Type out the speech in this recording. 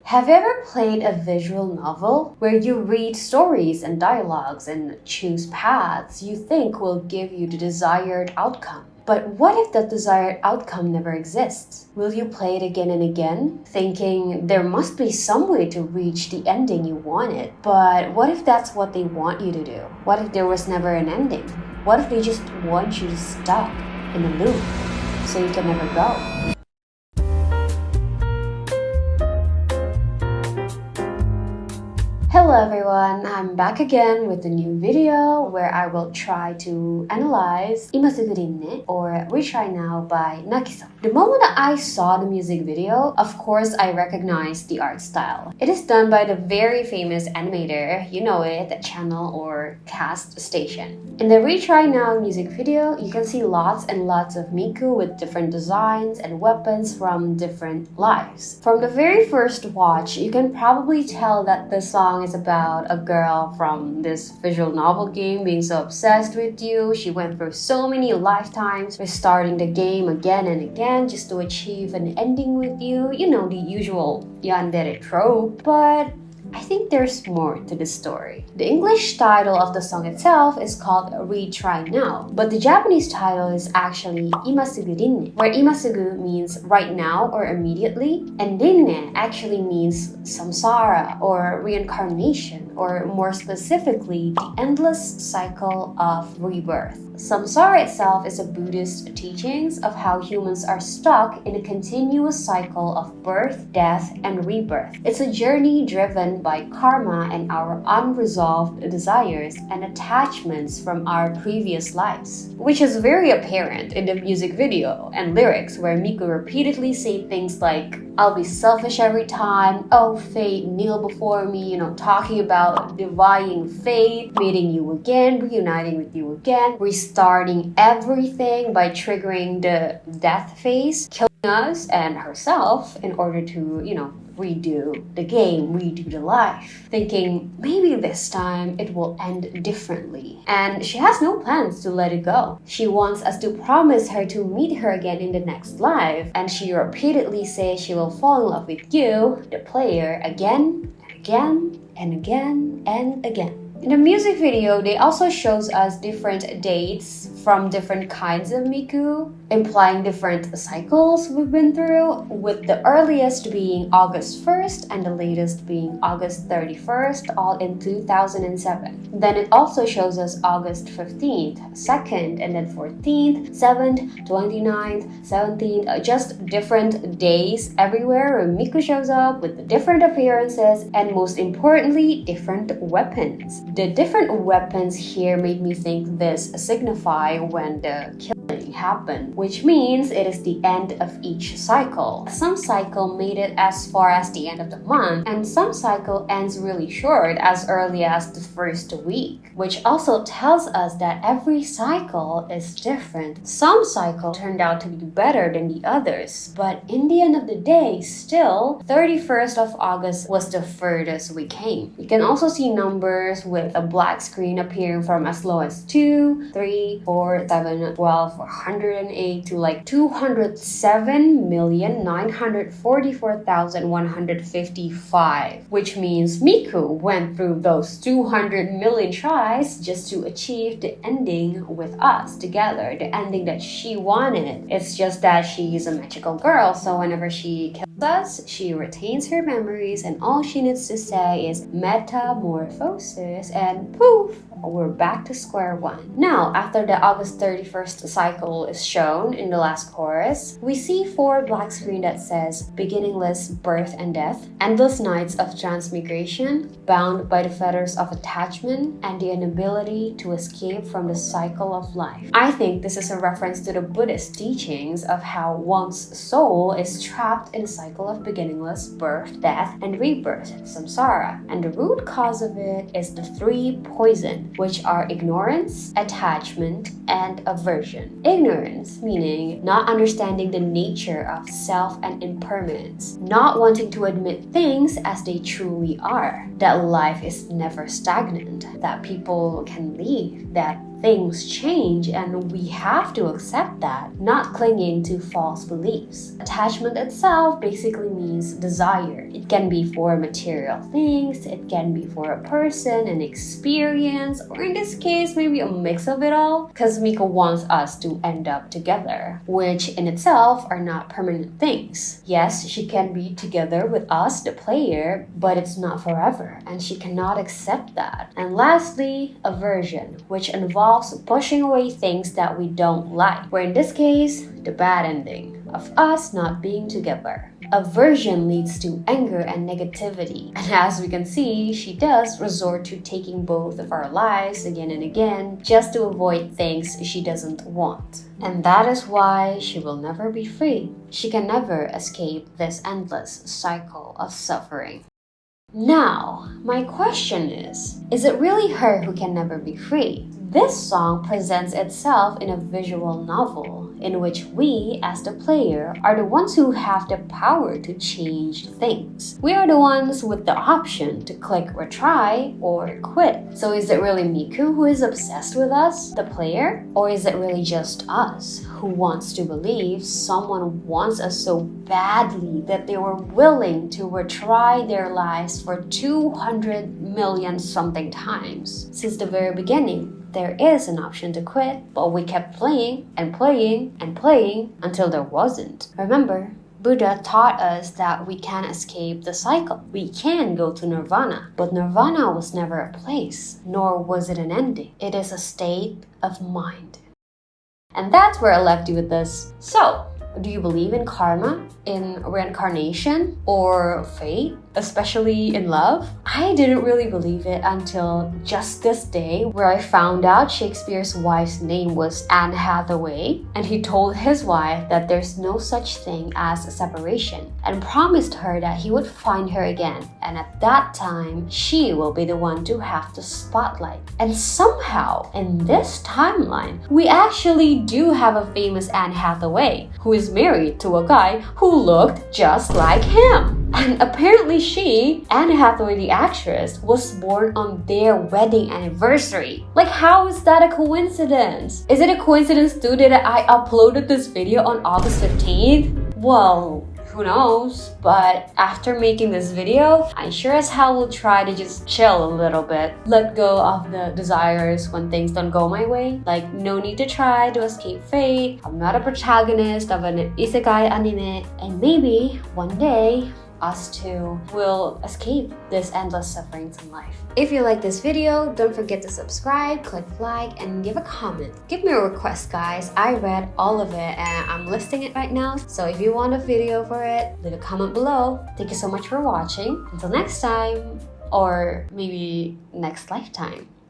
Have you ever played a visual novel where you read stories and dialogues and choose paths you think will give you the desired outcome? But what if the desired outcome never exists? Will you play it again and again, thinking there must be some way to reach the ending you wanted? But what if that's what they want you to do? What if there was never an ending? What if they just want you to stuck in a loop so you can never go? Hello everyone, I'm back again with a new video where I will try to analyze いますぐ輪廻 or Retry Now by NAKISO. The moment that I saw the music video, of course I recognized the art style. It is done by the very famous animator, you know it, channel or cast station. In the Retry Now music video, you can see lots and lots of Miku with different designs and weapons from different lives. From the very first watch, you can probably tell that the song is about a girl from this visual novel game being so obsessed with you. She went through so many lifetimes, restarting the game again and again just to achieve an ending with you. You know, the usual yandere trope, but I think there's more to the story. The English title of the song itself is called Retry Now, but the Japanese title is actually いますぐ輪廻, where 今すぐ means right now or immediately, and 輪廻 actually means Samsara or reincarnation, or more specifically, the endless cycle of rebirth. Samsara itself is a Buddhist teachings of how humans are stuck in a continuous cycle of birth, death, and rebirth. It's a journey driven by karma and our unresolved desires and attachments from our previous lives, which is very apparent in the music video and lyrics where Miku repeatedly say things like, I'll be selfish every time, oh fate, kneel before me, talking about defying fate, meeting you again, reuniting with you again, restarting everything by triggering the death phase, killing us and herself in order to, redo the game, redo the life, thinking maybe this time it will end differently. And she has no plans to let it go. She wants us to promise her to meet her again in the next life, and she repeatedly says she will fall in love with you, the player, again and again and again and again. In the music video, they also shows us different dates from different kinds of Miku, implying different cycles we've been through, with the earliest being August 1st and the latest being August 31st, all in 2007. Then it also shows us August 15th, 2nd, and then 14th, 7th, 29th, 17th, just different days everywhere where Miku shows up with the different appearances and most importantly, different weapons. The different weapons here made me think this signify when the killing happened, which means it is the end of each cycle. Some cycle made it as far as the end of the month, and some cycle ends really short as early as the first week, which also tells us that every cycle is different. Some cycle turned out to be better than the others, but in the end of the day, still, 31st of August was the furthest we came. You can also see numbers with a black screen appearing from as low as 2, 3, 4, 7, 12, 108 to like 207,944,155, which means Miku went through those 200 million tries just to achieve the ending with us together, the ending that she wanted. It's just that she's a magical girl, so whenever she kills us, she retains her memories and all she needs to say is metamorphosis and poof, we're back to square one. Now, after the August 31st cycle is shown in the last chorus, we see 4 black screen that says beginningless birth and death, endless nights of transmigration, bound by the fetters of attachment, and the inability to escape from the cycle of life. I think this is a reference to the Buddhist teachings of how one's soul is trapped in a cycle of beginningless birth, death, and rebirth, samsara, and the root cause of it is the 3 poison, which are ignorance, attachment, and aversion. Ignorance meaning not understanding the nature of self and impermanence, not wanting to admit things as they truly are, that life is never stagnant, that people can leave, that things change and we have to accept that, not clinging to false beliefs. Attachment itself basically means desire. It can be for material things, it can be for a person, an experience, or in this case, maybe a mix of it all, because Miko wants us to end up together, which in itself are not permanent things. Yes, she can be together with us, the player, but it's not forever, and she cannot accept that. And lastly, aversion, which involves pushing away things that we don't like, where in this case, the bad ending of us not being together. Aversion leads to anger and negativity, and as we can see, she does resort to taking both of our lives again and again just to avoid things she doesn't want. And that is why she will never be free. She can never escape this endless cycle of suffering. Now, my question is it really her who can never be free? This song presents itself in a visual novel in which we, as the player, are the ones who have the power to change things. We are the ones with the option to click retry or quit. So is it really Miku who is obsessed with us, the player? Or is it really just us who wants to believe someone wants us so badly that they were willing to retry their lives for 200 million something times? Since the very beginning, there is an option to quit, but we kept playing and playing and playing until there wasn't. Remember, Buddha taught us that we can escape the cycle. We can go to nirvana, but nirvana was never a place, nor was it an ending. It is a state of mind. And that's where I left you with this. So, do you believe in karma, in reincarnation, or fate, especially in love? I didn't really believe it until just this day, where I found out Shakespeare's wife's name was Anne Hathaway, and he told his wife that there's no such thing as a separation, and promised her that he would find her again, and at that time, she will be the one to have the spotlight. And somehow, in this timeline, we actually do have a famous Anne Hathaway, who is married to a guy who looked just like him. And apparently she, Anne Hathaway the actress, was born on their wedding anniversary. Like, how is that a coincidence? Is it a coincidence too that I uploaded this video on August 15th? Well, who knows? But after making this video, I sure as hell will try to just chill a little bit. Let go of the desires when things don't go my way. Like, no need to try to escape fate. I'm not a protagonist of an isekai anime. And maybe one day, us two will escape this endless sufferings in life. If you like this video, don't forget to subscribe, click like, and give a comment. Give me a request, guys. I read all of it and I'm listing it right now. So if you want a video for it, leave a comment below. Thank you so much for watching. Until next time, or maybe next lifetime.